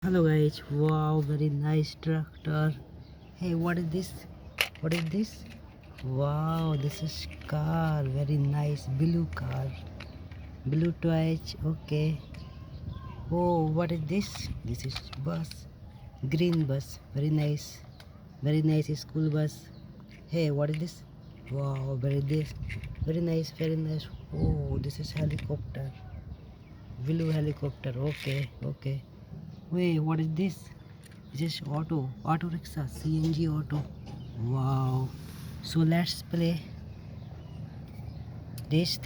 Hello guys, wow, very nice tractor. Hey, what is this? What is this? Wow, this is car, very nice blue car, blue toys. Okay. Oh, what is this? This is bus, green bus, very nice school bus. Hey, what is this? Wow, very nice, very nice. Oh, this is helicopter, blue helicopter. Okay, okay. Wait, what is this? This is auto rickshaw, CNG auto. Wow. So let's play this.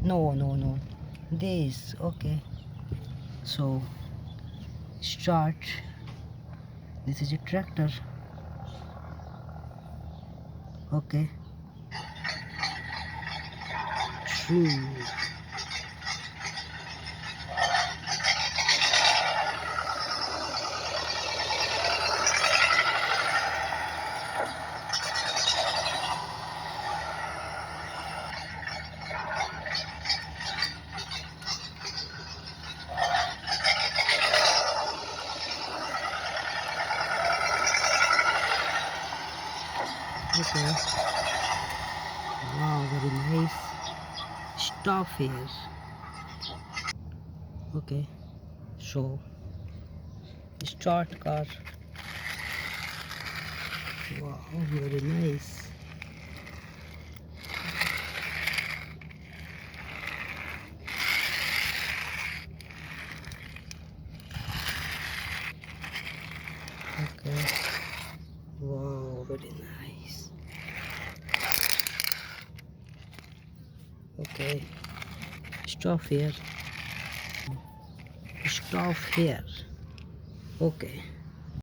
No, no, no. This. Okay. So start. This is a tractor. Okay. True. Okay. Wow, very nice. Stop here. Okay. So start car. Wow, very nice. Okay. Wow, very nice. Okay. Stop here. Stop here. Okay.